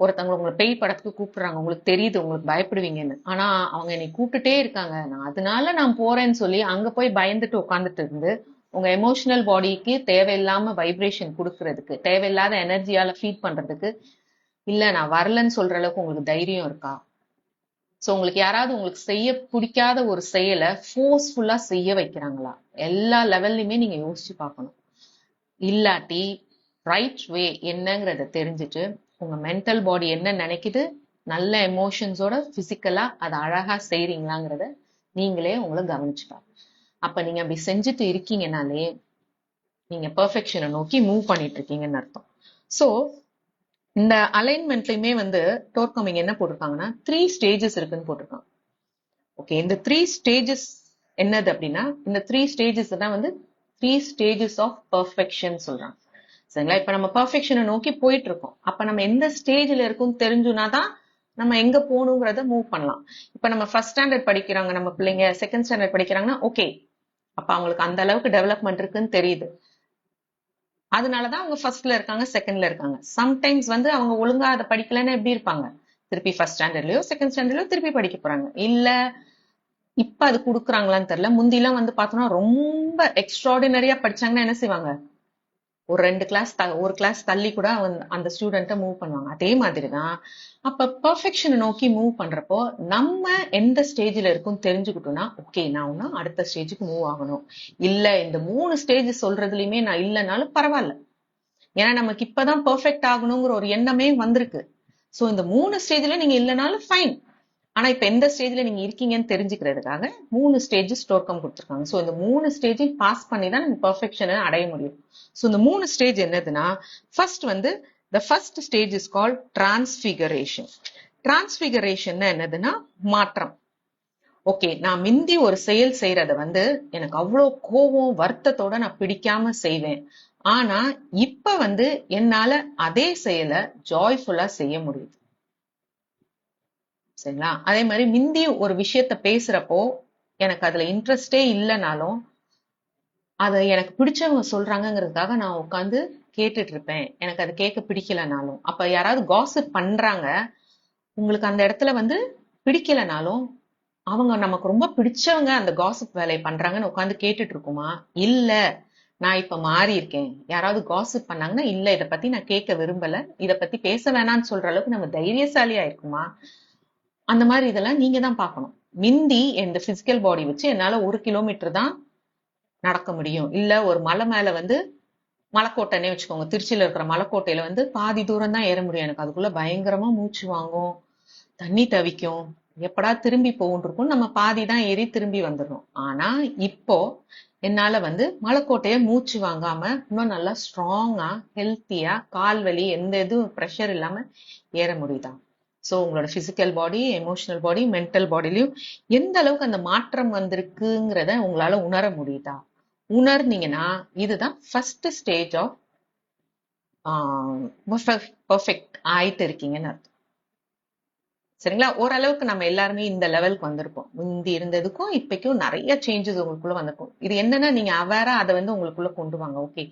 ஒருத்தவங்க உங்களை பேய் படத்துக்கு கூப்பிடுறாங்க, உங்களுக்கு தெரியுது உங்களுக்கு பயப்படுவீங்கன்னு, ஆனா அவங்க என்னை கூப்பிட்டுட்டே இருக்காங்க, நான் அதனால நான் போறேன்னு சொல்லி அங்க போய் பயந்துட்டு உட்காந்துட்டு இருந்து உங்க எமோஷனல் பாடிக்கு தேவையில்லாம வைப்ரேஷன் கொடுக்கறதுக்கு, தேவையில்லாத எனர்ஜியால ஃபீட் பண்றதுக்கு இல்ல நான் வரலன்னு சொல்ற அளவுக்கு உங்களுக்கு தைரியம் இருக்கா? சோ உங்களுக்கு யாராவது உங்களுக்கு செய்ய பிடிக்காத ஒரு செயலை ஃபோர்ஸ்ஃபுல்லா செய்ய வைக்கிறாங்களா? எல்லா லெவல்லையுமே நீங்க யோசிச்சு பார்க்கணும். இல்லாட்டி ரைட் வே என்னங்கிறத தெரிஞ்சுட்டு உங்க மென்டல் பாடி என்ன நினைக்குது, நல்ல எமோஷன்ஸோட பிசிக்கலா அதை அழகா செய்றீங்களாங்கிறத நீங்களே உங்களை கவனிச்சுப்பாங்க. அப்ப நீங்க அப்படி செஞ்சுட்டு இருக்கீங்கனாலே நீங்க பெர்ஃபெக்ஷனை நோக்கி மூவ் பண்ணிட்டு இருக்கீங்கன்னு அர்த்தம். சோ இந்த அலைன்மெண்ட்லயுமே வந்து டோர்கமிங் என்ன போட்டிருக்காங்கன்னா 3 ஸ்டேஜஸ் இருக்குன்னு போட்டிருக்காங்க. ஓகே, இந்த 3 ஸ்டேஜஸ் என்னது அப்படின்னா, இந்த 3 ஸ்டேஜஸ் தான் வந்து 3 ஸ்டேஜஸ் ஆஃப் பெர்ஃபெக்ஷன் சொல்றாங்க. சரிங்களா? இப்ப நம்ம பெர்ஃபெக்ஷனை நோக்கி போயிட்டு இருக்கோம். அப்ப நம்ம எந்த ஸ்டேஜ்ல இருக்கும்னு தெரிஞ்சுனாதான் நம்ம எங்க போகணுங்கிறத மூவ் பண்ணலாம். இப்ப நம்ம ஃபர்ஸ்ட் ஸ்டாண்டர்ட் படிக்கிறாங்க நம்ம பிள்ளைங்க, செகண்ட் ஸ்டாண்டர்ட் படிக்கிறாங்கன்னா ஓகே, அப்ப அவங்களுக்கு அந்த அளவுக்கு டெவலப்மெண்ட் இருக்குன்னு தெரியுது, அதனாலதான் அவங்க ஃபர்ஸ்ட்ல இருக்காங்க, செகண்ட்ல இருக்காங்க. சம்டைம்ஸ் வந்து அவங்க ஒழுங்கா அதை படிக்கலன்னு எப்படி இருப்பாங்க? திருப்பி ஃபர்ஸ்ட் ஸ்டாண்டர்ட்லயோ செகண்ட் ஸ்டாண்டர்ட்லயோ திருப்பி படிக்க போறாங்க. இல்ல இப்ப அது குடுக்குறாங்களான்னு தெரியல. முந்திலாம் வந்து பார்த்தோம்னா ரொம்ப எக்ஸ்ட்ராடினரியா படிச்சாங்கன்னா என்ன செய்வாங்க? ஒரு 2 கிளாஸ் ஒரு கிளாஸ் தள்ளி கூட அந்த ஸ்டூடெண்ட்டை மூவ் பண்ணுவாங்க. அதே மாதிரிதான் அப்ப பெர்ஃபெக்ஷனை நோக்கி மூவ் பண்றப்போ நம்ம எந்த ஸ்டேஜ்ல இருக்கும் தெரிஞ்சுக்கிட்டோம்னா ஓகே, நான் இன்னும் அடுத்த ஸ்டேஜுக்கு மூவ் ஆகணும். இல்ல இந்த 3 ஸ்டேஜ் சொல்றதுலயுமே நான் இல்லைனாலும் பரவாயில்ல, ஏன்னா நமக்கு இப்பதான் பெர்ஃபெக்ட் ஆகணுங்கிற ஒரு எண்ணமே வந்திருக்கு. சோ இந்த 3 ஸ்டேஜ்ல நீங்க இல்லைனாலும் ஃபைன், ஆனா இப்ப எந்த ஸ்டேஜ்ல நீங்க இருக்கீங்கன்னு தெரிஞ்சுக்கிறதுக்காக 3 ஸ்டேஜஸ் டோர்கம் கொடுத்துருக்காங்க. சோ இந்த 3 ஸ்டேஜையும் பாஸ் பண்ணி தான் நீங்க பெர்ஃபெக்ஷனை அடைய முடியும். சோ இந்த 3 ஸ்டேஜ் என்னதுன்னா, ஃபர்ஸ்ட் வந்து the first stage is called transfiguration. transfiguration என்னதுன்னா மாற்றம். ஓகே, நான் மிந்தி ஒரு செயல் செய்யறத வந்து எனக்கு அவ்வளவு கோபம் வருத்தத்தோட நான் பிடிக்காம செய்வேன், ஆனா இப்ப வந்து என்னால அதே செயலை ஜாய்ஃபுல்லா செய்ய முடியுது. சரிங்களா? அதே மாதிரி மிந்தி ஒரு விஷயத்த பேசுறப்போ எனக்கு அதுல இன்ட்ரெஸ்டே இல்லைனாலும் அதை எனக்கு பிடிச்சவங்க சொல்றாங்கிறதுக்காக நான் உட்காந்து கேட்டுட்டு இருப்பேன், எனக்கு அது கேட்க பிடிக்கலனாலும். அப்ப யாராவது காசிப் பண்றாங்க, உங்களுக்கு அந்த இடத்துல வந்து பிடிக்கலனாலும் அவங்க நமக்கு ரொம்ப பிடிச்சவங்க அந்த காசிப் வேலையை பண்றாங்கன்னு உட்காந்து கேட்டுட்டு இருக்குமா? இல்ல நான் இப்ப மாறி இருக்கேன், யாராவது காசிப் பண்ணாங்கன்னா இல்ல இதை பத்தி நான் கேட்க விரும்பல, இதை பத்தி பேச வேணாம்னு சொல்ற அளவுக்கு நம்ம தைரியசாலியா இருக்குமா? அந்த மாதிரி இதெல்லாம் நீங்க தான் பார்க்கணும். மிந்தி இந்த பிசிக்கல் பாடி வச்சு என்னால 1 கிலோமீட்டர் தான் நடக்க முடியும், இல்ல ஒரு மலை மேல வந்து மலைக்கோட்டைன்னே வச்சுக்கோங்க, திருச்சியில இருக்கிற மலைக்கோட்டையில வந்து பாதி தூரம் தான் ஏற முடியும், எனக்கு அதுக்குள்ள பயங்கரமா மூச்சு வாங்கும், தண்ணி தவிக்கும், எப்படா திரும்பி போகும் இருக்கும், நம்ம பாதி தான் ஏறி திரும்பி வந்துடணும். ஆனா இப்போ என்னால வந்து மலைக்கோட்டைய மூச்சு வாங்காம இன்னும் நல்லா ஸ்ட்ராங்கா ஹெல்த்தியா கால் வலி எந்த இதுவும் ப்ரெஷர் இல்லாம ஏற முடியுதா? ஸோ உங்களோட பிசிக்கல் பாடி, எமோஷனல் பாடி, மென்டல் பாடிலையும் எந்த அளவுக்கு அந்த மாற்றம் வந்திருக்குங்கிறத உங்களால உணர முடியுதா? உணர்ந்தீங்கன்னா இதுதான் ஃபர்ஸ்ட் ஸ்டேஜ் ஆஃப் பர்ஃபெக்ட் ஆயிட்டு இருக்கீங்கன்னு அர்த்தம். சரிங்களா? ஓரளவுக்கு நம்ம எல்லாருமே இந்த லெவலுக்கு வந்திருப்போம். முந்தி இருந்ததுக்கும் இப்பைக்கும் நிறைய சேஞ்சஸ் உங்களுக்குள்ள வந்திருக்கும். இது என்னன்னா நீங்க அவேரா அதை வந்து உங்களுக்குள்ள கொண்டு வாங்க. ஓகே,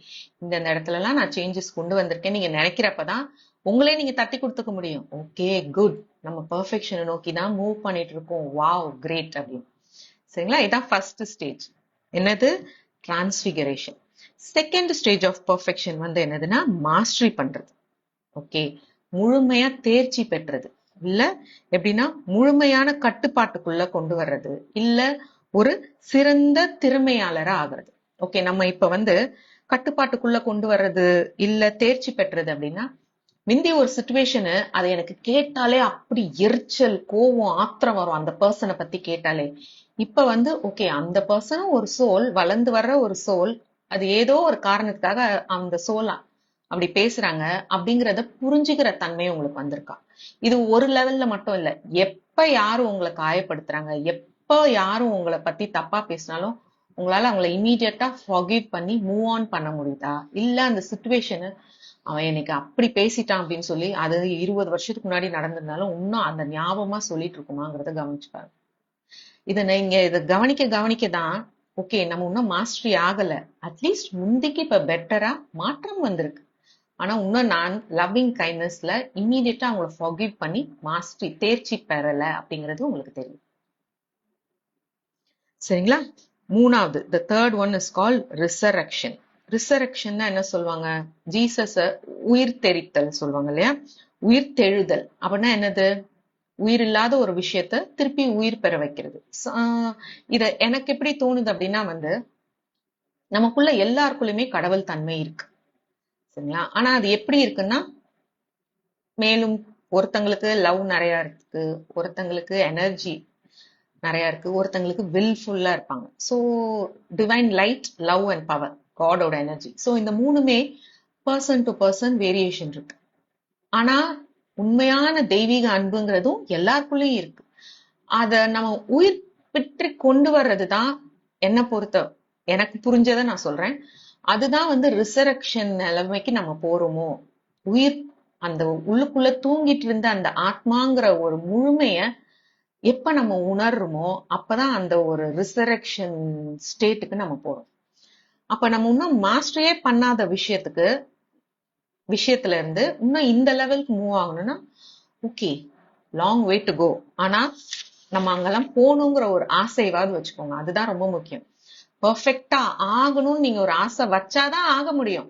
இந்த இடத்துல எல்லாம் நான் சேஞ்சஸ் கொண்டு வந்திருக்கேன் நீங்க நினைக்கிறப்பதான் உங்களே நீங்க தட்டி கொடுத்துக்க முடியும். ஓகே குட், நம்ம பெர்ஃபெக்ஷனை நோக்கி தான் மூவ் பண்ணிட்டு இருக்கோம், வாவ் கிரேட் அப்படின்னு. சரிங்களா? இதான் ஃபர்ஸ்ட் ஸ்டேஜ். என்னது? Transfiguration. Second stage of perfection வந்து என்னதுன்னா மாஸ்டரி பண்றது. ஓகே, முழுமையா தேர்ச்சி பெற்றது, இல்ல எப்படின்னா முழுமையான கட்டுப்பாட்டுக்குள்ள கொண்டு வர்றது, இல்ல ஒரு சிறந்த திறமையாளரா ஆகிறது. ஓகே, நம்ம இப்ப வந்து கட்டுப்பாட்டுக்குள்ள கொண்டு வர்றது இல்ல தேர்ச்சி பெற்றது அப்படின்னா, முந்தி ஒரு சுச்சுவேஷனு அதை எனக்கு கேட்டாலே அப்படி எரிச்சல் கோவம் ஆத்திரம் வரும் அந்த பர்சனை பத்தி கேட்டாலே. இப்ப வந்து ஓகே, அந்த பர்சனும் ஒரு சோல், வளர்ந்து வர்ற ஒரு சோல், அது ஏதோ ஒரு காரணத்துக்காக அந்த சோல் அப்படி பேசுறாங்க அப்படிங்கறத புரிஞ்சுக்கிற தன்மை உங்களுக்கு வந்திருக்கா? இது ஒரு லெவல்ல மட்டும் இல்ல, எப்ப யாரும் உங்களை காயப்படுத்துறாங்க, எப்ப யாரும் உங்களை பத்தி தப்பா பேசினாலும் உங்களால அவங்கள இமீடியட்டா ஃபர்கிவ் பண்ணி மூவ் ஆன் பண்ண முடியுதா? இல்ல அந்த சுச்சுவேஷனு அவன் எனக்கு அப்படி பேசிட்டான் அப்படின்னு சொல்லி அது 20 வருஷத்துக்கு முன்னாடி நடந்திருந்தாலும் இன்னும் அந்த ஞாபகமா சொல்லிட்டு இருக்குமாங்கிறத கவனிச்சு பாருங்க. இதை கவனிக்க கவனிக்கதான் ஓகே நம்ம இன்னும் மாஸ்டரி ஆகல, அட்லீஸ்ட் முந்திக்கு இப்ப பெட்டரா மாற்றம் வந்திருக்கு. ஆனா இன்னும் நான் லவ்விங் கைண்ட்னஸ்ல இம்மீடியட்டா அவங்கள ஃபர்கிவ் பண்ணி மாஸ்டரி தேர்ச்சி பெறல அப்படிங்கிறது உங்களுக்கு தெரியும். சரிங்களா? மூணாவது, the third one is called resurrection. ரிசரக்ஷன்னா என்ன சொல்லுவாங்க? ஜீசஸ உயிர் தெரித்தல் சொல்லுவாங்க இல்லையா? உயிர் தெழுதல் அப்படின்னா என்னது? உயிர் இல்லாத ஒரு விஷயத்த திருப்பி உயிர் பெற வைக்கிறது. இத எனக்கு எப்படி தோணுது அப்படின்னா வந்து நமக்குள்ள எல்லாருக்குள்ளயுமே கடவுள் தன்மை இருக்கு. சரிங்களா? ஆனா அது எப்படி இருக்குன்னா, மேலும் ஒருத்தங்களுக்கு லவ் நிறைய இருக்கு, ஒருத்தங்களுக்கு எனர்ஜி நிறைய இருக்கு, ஒருத்தங்களுக்கு வில்ஃபுல்லா இருப்பாங்க. So divine light, love and power, காடோட எனர்ஜி. ஸோ இந்த மூணுமே பர்சன் டு பர்சன் வேரியேஷன் இருக்கு. ஆனா உண்மையான தெய்வீக அன்புங்கிறதும் எல்லாருக்குள்ளயும் இருக்கு. அத நம்ம உயிர் பெற்று கொண்டு வர்றதுதான் என்ன பொறுத்த, எனக்கு புரிஞ்சதை நான் சொல்றேன், அதுதான் வந்து ரிசரக்ஷன் நிலைமைக்கு நம்ம போறோமோ, உயிர் அந்த உள்ளுக்குள்ள தூங்கிட்டு இருந்த அந்த ஆத்மாங்கிற ஒரு முழுமைய எப்ப நம்ம உணர்றோமோ அப்பதான் அந்த ஒரு ரிசரக்ஷன் ஸ்டேட்டுக்கு நம்ம போறோம். அப்ப நம்ம இன்னும் மாஸ்டரியே பண்ணாத விஷயத்துல இருந்து இன்னும் இந்த லெவலுக்கு மூவ் ஆகணும்னா okay, long way to go. ஆனா நம்ம அங்கெல்லாம் போகணுங்கிற ஒரு ஆசைவாவது வச்சுக்கோங்க, அதுதான் ரொம்ப முக்கியம். பெர்ஃபெக்டா ஆகணும்னு நீங்க ஒரு ஆசை வச்சாதான் ஆக முடியும்.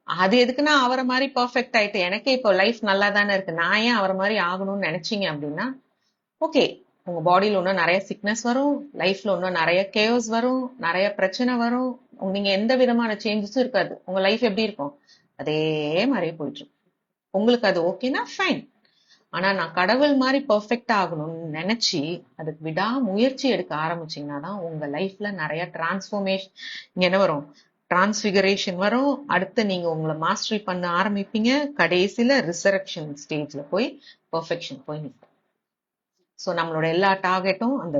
அது எதுக்குன்னா அவரை மாதிரி பெர்ஃபெக்ட் ஆயிட்டு எனக்கே இப்போ லைஃப் நல்லா தானே இருக்கு, நான் ஏன் அவரை மாதிரி ஆகணும்னு நினைச்சீங்க அப்படின்னா ஓகே, உங்க பாடியில இன்னும் நிறைய சிக்னஸ் வரும், லைஃப்ல இன்னும் நிறைய கேஸ் வரும், நிறைய பிரச்சனை வரும், நீங்க எந்த விதமான சேஞ்சஸும் இருக்காது, உங்க லைஃப் எப்படி இருக்கும் அதே மாதிரியே போயிட்டு இருக்கும். உங்களுக்கு அது ஓகேனா ஃபைன். ஆனா நான் கடவுள் மாதிரி பெர்ஃபெக்ட் ஆகணும்னு நினைச்சு அதுக்கு விடா முயற்சி எடுக்க ஆரம்பிச்சீங்கன்னா தான் உங்க லைஃப்ல நிறைய டிரான்ஸ்ஃபர்மேஷன், இங்க என்ன வரும், டிரான்ஸ்பிகரேஷன் வரும். அடுத்து நீங்க உங்களை மாஸ்டரி பண்ண ஆரம்பிப்பீங்க, கடைசியில ரிசரக்ஷன் ஸ்டேஜ்ல போய் பெர்ஃபெக்ஷன் போய் நிற்போம். ஸோ நம்மளோட எல்லா டார்கெட்டும் அந்த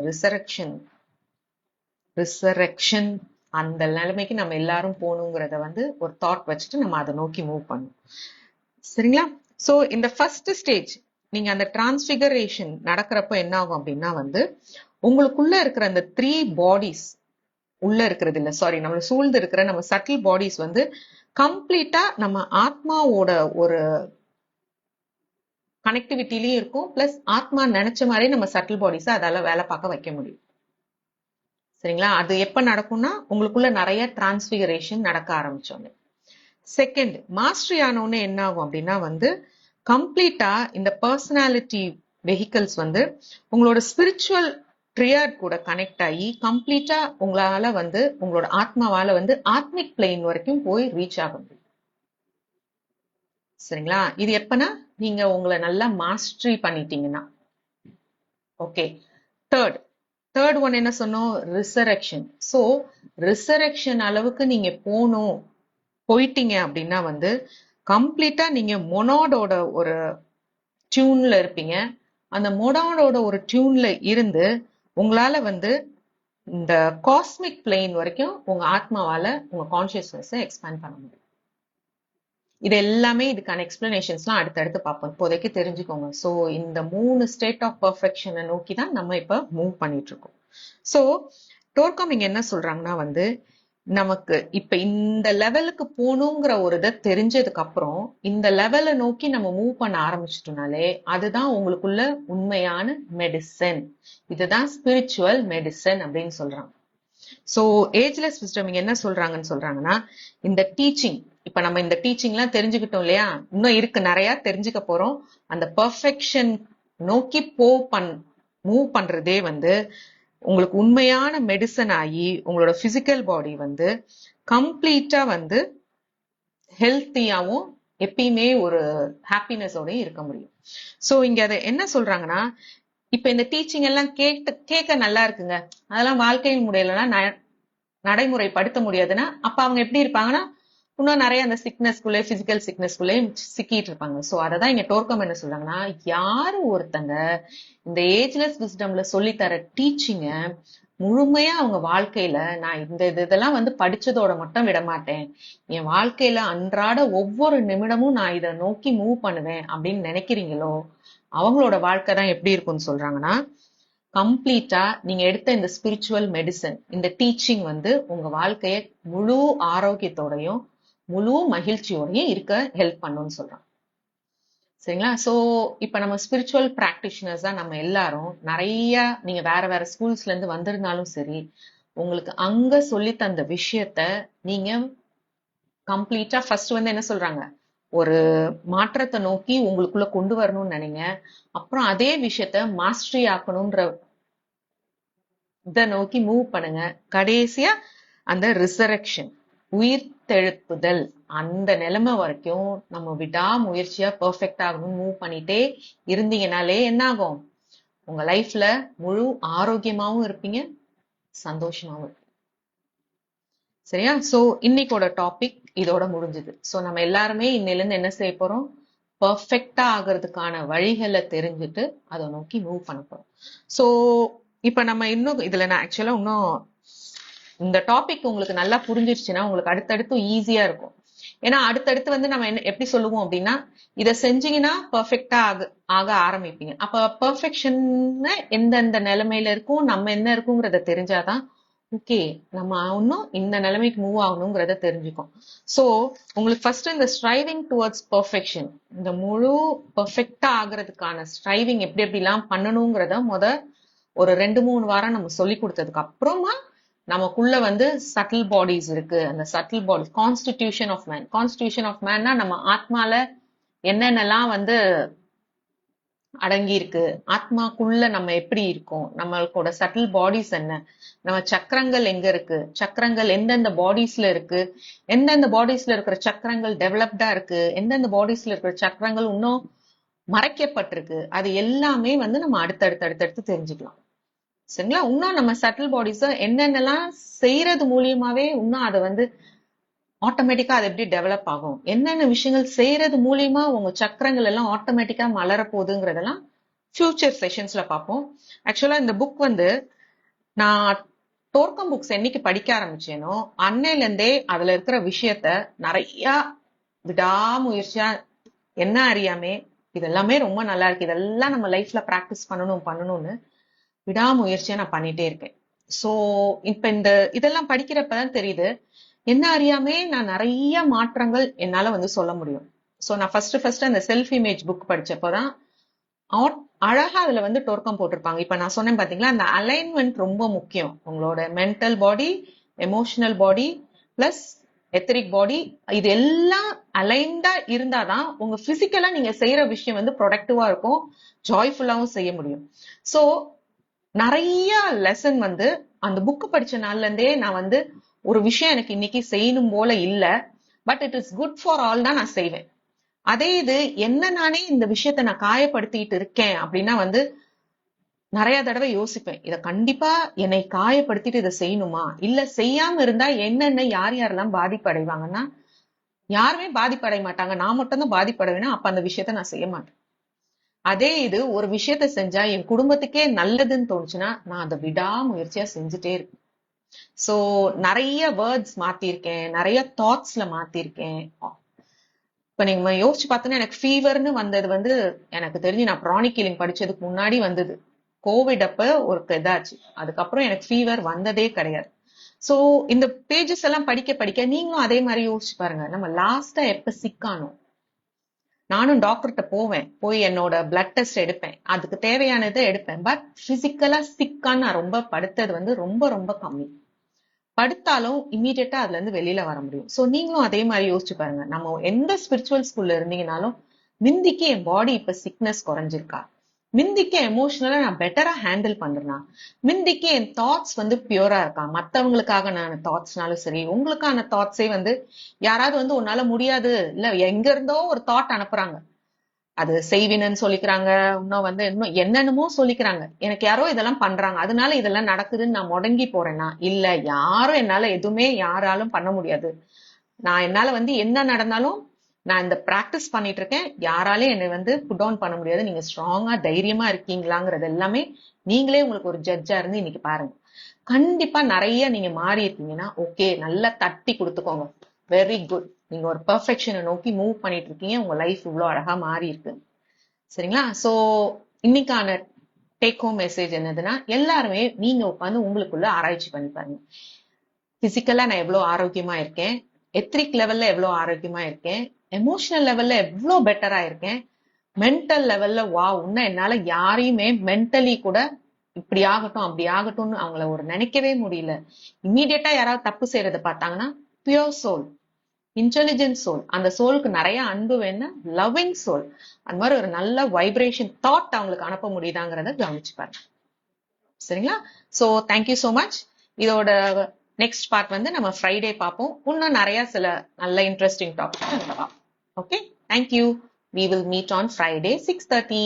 ரிசரக்ஷன் அந்த நிலைமைக்கு நம்ம எல்லாரும் போகணுங்கிறத வந்து ஒரு தாட் வச்சுட்டு நம்ம அதை நோக்கி மூவ் பண்ணணும். சரிங்களா? ஸோ இந்த ஃபர்ஸ்ட் ஸ்டேஜ் நீங்க அந்த டிரான்ஸ்பிகரேஷன் நடக்கிறப்ப என்ன ஆகும் அப்படின்னா வந்து உங்களுக்குள்ள இருக்கிற அந்த 3 பாடிஸ் உள்ள இருக்கிறது இல்ல, சாரி, நம்மள சூழ்ந்து இருக்கிற நம்ம சட்டில் பாடிஸ் வந்து கம்ப்ளீட்டா நம்ம ஆத்மாவோட ஒரு கனெக்டிவிட்டிலயும் இருக்கும், பிளஸ் ஆத்மா நினைச்ச மாதிரி நம்ம சட்டில் பாடிஸை அதால வேலை பார்க்க வைக்க முடியும். சரிங்களா? அது எப்ப நடக்கும்னா உங்களுக்குள்ள நிறைய டிரான்ஸ்பிகரேஷன் நடக்க ஆரம்பிச்சோங்க. செகண்ட், மாஸ்டரி ஆனோன்னு என்ன ஆகும் அப்படின்னா கம்ப்ளீட்டா இந்த பர்சனாலிட்டி வெஹிக்கல்ஸ் உங்களோட ஸ்பிரிச்சுவல் ட்ரியாட் கூட கனெக்ட் ஆகி கம்ப்ளீட்டா உங்களால உங்களோட ஆத்மாவால ஆத்மிக் பிளேன் வரைக்கும் போய் ரீச் ஆக முடியும். சரிங்களா? இது எப்பனா நீங்க உங்களை நல்லா மாஸ்டரி பண்ணிட்டீங்கன்னா. ஓகே. தேர்ட் ஒன் என்ன சொன்னோம்? ரிசரக்ஷன். சோ ரிசரக்ஷன் அளவுக்கு நீங்க போயிட்டீங்க அப்படின்னா கம்ப்ளீட்டா நீங்க மொனாடோட ஒரு டியூன்ல இருப்பீங்க. அந்த மொனாடோட ஒரு டியூன்ல இருந்து உங்களால இந்த காஸ்மிக் பிளேன் வரைக்கும் உங்க ஆத்மாவால உங்க கான்சியஸ்னஸ் எக்ஸ்பேண்ட் பண்ண முடியும். இது எல்லாமே இதுக்கான எக்ஸ்பிளனேஷன்ஸ்லாம் அடுத்தடுத்து பார்ப்போம். இப்போதைக்கு தெரிஞ்சுக்கோங்க. ஸோ இந்த 3 ஸ்டேட் ஆஃப் பர்ஃபெக்ஷனை நோக்கி தான் நம்ம இப்ப மூவ் பண்ணிட்டு இருக்கோம். ஸோ டோர்காம் இங்க என்ன சொல்றாங்கன்னா நமக்கு இப்ப இந்த லெவலுக்கு போகணுங்கிற ஒரு இதை தெரிஞ்சதுக்கு அப்புறம் இந்த லெவலை நோக்கி நம்ம மூவ் பண்ண ஆரம்பிச்சிட்டோம்னாலே அதுதான் உங்களுக்குள்ள உண்மையான மெடிசன். இதுதான் ஸ்பிரிச்சுவல் மெடிசன் அப்படின்னு சொல்றாங்க. சோ ஏஜ்லெஸ் விஸ்டம் இங்க என்ன சொல்றாங்கன்னா இந்த டீச்சிங், இப்ப நம்ம இந்த டீச்சிங்லாம் தெரிஞ்சுக்கிட்டோம் இல்லையா, இன்னும் இருக்கு நிறைய தெரிஞ்சுக்க போறோம். அந்த பெர்ஃபெக்ஷன் நோக்கி மூவ் பண்றதே உங்களுக்கு உண்மையான மெடிசன் ஆகி உங்களோட பிசிக்கல் பாடி கம்ப்ளீட்டா ஹெல்த்தியாவும் எப்பயுமே ஒரு ஹாப்பினஸோடயும் இருக்க முடியும். சோ இங்க அதை என்ன சொல்றாங்கன்னா, இப்ப இந்த டீச்சிங் எல்லாம் கேட்க நல்லா இருக்குங்க, அதெல்லாம் வாழ்க்கையில் முடியலன்னா நடைமுறைப்படுத்த முடியாதுன்னா அப்ப அவங்க எப்படி இருப்பாங்கன்னா இன்னும் நிறைய அந்த சிக்னஸ்குள்ளே பிசிக்கல் சிக்னஸ்குள்ளே சிக்கிட்டு இருப்பாங்க. சோ அததான் இங்க டோர்கம் என்ன சொல்றாங்கன்னா, யாரு ஒருத்தங்க இந்த ஏஜ்லெஸ் விஸ்டம்ல சொல்லித்தர டீச்சிங்க முழுமையா அவங்க வாழ்க்கையில நான் இந்த இதெல்லாம் படிச்சதோட மட்டும் விட மாட்டேன், என் வாழ்க்கையில அன்றாட ஒவ்வொரு நிமிடமும் நான் இதை நோக்கி மூவ் பண்ணுவேன் அப்படின்னு நினைக்கிறீங்களோ அவங்களோட வாழ்க்கை தான் எப்படி இருக்கும்னு சொல்றாங்கன்னா, கம்ப்ளீட்டா நீங்க எடுத்த இந்த ஸ்பிரிச்சுவல் மெடிசன், இந்த டீச்சிங் உங்க வாழ்க்கைய முழு ஆரோக்கியத்தோடையும் முழு மகிழ்ச்சியோடையும் இருக்க ஹெல்ப் பண்ணும்னு சொல்றாங்க. சரிங்களா? சோ இப்ப நம்ம ஸ்பிரிச்சுவல் பிராக்டிஷனர்ஸ் தான் நம்ம எல்லாரும். நிறைய நீங்க வேற வேற ஸ்கூல்ஸ்ல இருந்து வந்திருந்தாலும் சரி, உங்களுக்கு அங்க சொல்லி தந்த விஷயத்த நீங்க கம்ப்ளீட்டா ஃபர்ஸ்ட் என்ன சொல்றாங்க, ஒரு மாற்றத்தை நோக்கி உங்களுக்குள்ள கொண்டு வரணும்னு நினைங்க. அப்புறம் அதே விஷயத்த மாஸ்டரி ஆக்கணும்ன்ற இதை நோக்கி மூவ் பண்ணுங்க. கடைசியா அந்த ரிசரக்ஷன், உயிர் தெழுப்புதல், அந்த நிலைமை வரைக்கும் நம்ம விடாமுயற்சியா பெர்ஃபெக்ட் ஆகணும் மூவ் பண்ணிட்டே இருந்தீங்கனாலே என்ன ஆகும், உங்க லைஃப்ல முழு ஆரோக்கியமாவும் இருப்பீங்க, சந்தோஷமாவும் இருப்பீங்க. சரியா? சோ இன்னைக்கோட டாபிக் இதோட முடிஞ்சது. சோ நம்ம எல்லாருமே இன்னையில இருந்து என்ன செய்ய போறோம், பெர்ஃபெக்டா ஆகிறதுக்கான வழிகளை தெரிஞ்சுட்டு அதை நோக்கி மூவ் பண்ண போறோம். சோ இப்ப நம்ம இன்னும் இதுல நான் ஆக்சுவலா இன்னும் இந்த டாபிக் உங்களுக்கு நல்லா புரிஞ்சிருச்சுன்னா உங்களுக்கு அடுத்தடுத்து ஈஸியா இருக்கும். ஏன்னா அடுத்தடுத்து நம்ம என்ன எப்படி சொல்லுவோம் அப்படின்னா, இதை செஞ்சீங்கன்னா பெர்ஃபெக்டா ஆக ஆரம்பிப்பீங்க. அப்ப பெர்ஃபெக்ஷன் எந்தெந்த நிலைமையில இருக்கும், நம்ம என்ன இருக்குங்கிறத தெரிஞ்சாதான் ஓகே நம்ம இன்னும் இந்த நிலைமைக்கு மூவ் ஆகணுங்கிறத தெரிஞ்சுக்கும். சோ உங்களுக்கு ஃபர்ஸ்ட் இந்த ஸ்ட்ரைவிங் டுவர்ட்ஸ் பெர்ஃபெக்ஷன், இந்த முழு பெர்ஃபெக்டா ஆகுறதுக்கான ஸ்ட்ரைவிங் எப்படி எப்படிலாம் பண்ணணுங்கிறத ஒரு 2-3 வாரம் நம்ம சொல்லி கொடுத்ததுக்கு அப்புறமா நமக்குள்ள சட்டில் பாடிஸ் இருக்கு. அந்த subtle bodies constitution of man. Constitution of மேன்னா நம்ம ஆத்மால என்னென்னலாம் அடங்கி இருக்கு, ஆத்மாக்குள்ள நம்ம எப்படி இருக்கோம், நம்மளோட சட்டில் பாடிஸ் என்ன, நம்ம சக்கரங்கள் எங்க இருக்கு, சக்கரங்கள் எந்தெந்த பாடிஸ்ல இருக்கு, எந்தெந்த பாடிஸ்ல இருக்கிற சக்கரங்கள் டெவலப்டா இருக்கு, எந்தெந்த பாடிஸ்ல இருக்கிற சக்கரங்கள் இன்னும் மறைக்கப்பட்டிருக்கு, அது எல்லாமே நம்ம அடுத்தடுத்து தெரிஞ்சுக்கலாம். சரிங்களா? இன்னும் நம்ம சட்டில் பாடிஸ என்னென்னலாம் செய்யறது மூலியமாவே இன்னும் அதை ஆட்டோமேட்டிக்கா அது எப்படி டெவலப் ஆகும், என்னென்ன விஷயங்கள் செய்யறது மூலியமா உங்க சக்கரங்கள் எல்லாம் ஆட்டோமேட்டிக்கா மலர போகுதுங்கிறதெல்லாம் ஃபியூச்சர் செஷன்ஸ்ல பார்ப்போம். ஆக்சுவலா இந்த புக் நான் டோர்கம் புக்ஸ் என்னைக்கு படிக்க ஆரம்பிச்சேனோ அன்னையில இருந்தே அதுல இருக்கிற விஷயத்த நிறைய விடாமுயற்சியா என்ன அறியாமே இதெல்லாமே ரொம்ப நல்லா இருக்கு, இதெல்லாம் நம்ம லைஃப்ல பிராக்டிஸ் பண்ணணும்னு விடாமுயற்சியா நான் பண்ணிட்டே இருக்கேன். சோ இப்ப இதெல்லாம் படிக்கிறப்பதான் தெரியுது, என்ன அறியாமே நான் நிறைய மாற்றங்கள் என்னால சொல்ல முடியும். சோ நான் ஃபர்ஸ்ட் அந்த செல்ஃப் இமேஜ் புக் படிச்சப்பதான் அழகா அதுல வந்து டொர்க்கம் போட்டிருப்பாங்க. இப்ப நான் சொன்னேன் பாத்தீங்களா, அந்த அலைன்மெண்ட் ரொம்ப முக்கியம். உங்களோட மென்டல் பாடி, எமோஷனல் பாடி பிளஸ் எத்தரிக் பாடி, இது எல்லாம் அலைன்டா இருந்தாதான் உங்க பிசிக்கலா நீங்க செய்யற விஷயம் வந்து ப்ரொடக்டிவா இருக்கும், ஜாய்ஃபுல்லாவும் செய்ய முடியும். சோ நிறைய லெசன் வந்து அந்த புக்கு படிச்ச நாள்ல இருந்தே நான் வந்து ஒரு விஷயம் எனக்கு இன்னைக்கு செய்யணும் போல இல்ல, but it is good for all தான் நான் செய்வேன். அதே இது என்ன நானே இந்த விஷயத்த நான் காயப்படுத்திட்டு இருக்கேன் அப்படின்னா வந்து நிறைய தடவை யோசிப்பேன், இத கண்டிப்பா என்னை காயப்படுத்திட்டு இதை செய்யணுமா, இல்ல செய்யாம இருந்தா என்னென்ன யார் யாரெல்லாம் பாதிப்படைவாங்கன்னா யாருமே பாதிப்படைய மாட்டாங்க, நான் மட்டும் தான் பாதிப்படைவேன்னா அப்ப அந்த விஷயத்த நான் செய்ய மாட்டேன். அதே இது ஒரு விஷயத்த செஞ்சா என் குடும்பத்துக்கே நல்லதுன்னு தோணுச்சுன்னா நான் அதை விடாமுயற்சியா செஞ்சுட்டே இருப்பேன். சோ நிறைய வேர்ட்ஸ் மாத்திருக்கேன், நிறைய தாட்ஸ்ல மாத்திருக்கேன். இப்ப நீங்க யோசிச்சு பார்த்தீங்கன்னா எனக்கு ஃபீவர்னு வந்தது வந்து எனக்கு தெரிஞ்சு நான் ப்ரானிக் ஹீலிங் படிச்சதுக்கு முன்னாடி வந்தது. கோவிட் அப்ப ஒரு இதாச்சு, அதுக்கப்புறம் எனக்கு ஃபீவர் வந்ததே கிடையாது. சோ இந்த பேஜஸ் எல்லாம் படிக்க படிக்க நீங்களும் அதே மாதிரி யோசிச்சு பாருங்க, நம்ம லாஸ்டா எப்ப சிக்கானோம். நானும் டாக்டர்கிட்ட போவேன், போய் என்னோட பிளட் டெஸ்ட் எடுப்பேன், அதுக்கு தேவையானதை எடுப்பேன். பட் பிசிக்கலா சிக்கான்னு நான் ரொம்ப படுத்தது வந்து ரொம்ப ரொம்ப கம்மி. படுத்தாலும் இம்மீடியட்டா அதுல இருந்து வெளியில வர முடியும். சோ நீங்களும் அதே மாதிரி யோசிச்சு பாருங்க, நம்ம எந்த ஸ்பிரிச்சுவல் ஸ்கூல்ல இருந்தீங்கனாலும் மிந்திக்கு என் பாடி இப்ப சிக்னஸ் குறைஞ்சிருக்கா, மிந்திக்கு எமோஷனலா நான் பெட்டரா ஹேண்டில் பண்றேனா, மிந்திக்கு என் தாட்ஸ் வந்து பியூரா இருக்கா, மத்தவங்களுக்காக நான் தாட்ஸ்னாலும் சரி, உங்களுக்கான தாட்ஸே வந்து யாராவது வந்து உன்னால முடியாது இல்ல எங்க இருந்தோ ஒரு தாட் அனுப்புறாங்க, அது செய்வினன்னு சொல்லிக்கிறாங்க, இன்னும் வந்து இன்னும் என்னென்னமோ சொல்லிக்கிறாங்க, எனக்கு யாரோ இதெல்லாம் பண்றாங்க அதனால இதெல்லாம் நடக்குதுன்னு நான் முடங்கி போறேன்னா, இல்ல யாரும் என்னால எதுவுமே யாராலும் பண்ண முடியாது, நான் என்னால வந்து என்ன நடந்தாலும் நான் இந்த பிராக்டிஸ் பண்ணிட்டு இருக்கேன், யாராலையும் என்னை வந்து புட் டவுன் பண்ண முடியாது, நீங்க ஸ்ட்ராங்கா தைரியமா இருக்கீங்களாங்கிறது எல்லாமே நீங்களே உங்களுக்கு ஒரு ஜட்ஜா இருந்து இன்னைக்கு பாருங்க. கண்டிப்பா நிறைய நீங்க மாறி இருக்கீங்கன்னா ஓகே, நல்லா தட்டி கொடுத்துக்கோங்க, வெரி குட், நீங்க ஒரு பெர்ஃபெக்ஷனை நோக்கி மூவ் பண்ணிட்டு இருக்கீங்க, உங்க லைஃப் இவ்வளவு அழகா மாறி இருக்கு. சரிங்களா? சோ இன்னைக்கான டேக் ஹோம் மெசேஜ் என்னதுன்னா, எல்லாருமே நீங்க உட்காந்து உங்களுக்குள்ள ஆராய்ச்சி பண்ணி பாருங்க. பிசிக்கலா நான் எவ்வளவு ஆரோக்கியமா இருக்கேன், எத்ரிக் லெவல்ல எவ்வளவு ஆரோக்கியமா இருக்கேன், எமோஷனல் லெவல்ல எவ்வளவு பெட்டரா இருக்கேன், மென்டல் லெவல்ல வா இன்னும் என்னால யாரையுமே மென்டலி கூட இப்படி ஆகட்டும் அப்படி ஆகட்டும்னு அவங்கள ஒரு நினைக்கவே முடியல. இம்மீடியட்டா யாராவது தப்பு செய்யறத பார்த்தாங்கன்னா பியூர் சோல், இன்டெலிஜென்ட் சோல், அந்த சோலுக்கு நிறைய அன்பு வேணும், லவ்விங் சோல், அந்த மாதிரி ஒரு நல்ல வைப்ரேஷன் தாட் அவங்களுக்கு அனுப்ப முடியுதாங்கிறத கவனிச்சு பாருங்க. சரிங்களா? So thank you so much. இதோட நெக்ஸ்ட் பார்ட் வந்து நம்ம ஃப்ரைடே பார்ப்போம். இன்னும் நிறைய சில நல்ல இன்ட்ரெஸ்டிங் டாபிக் பார்ப்போம். Okay, thank you. We will meet on Friday 6:30.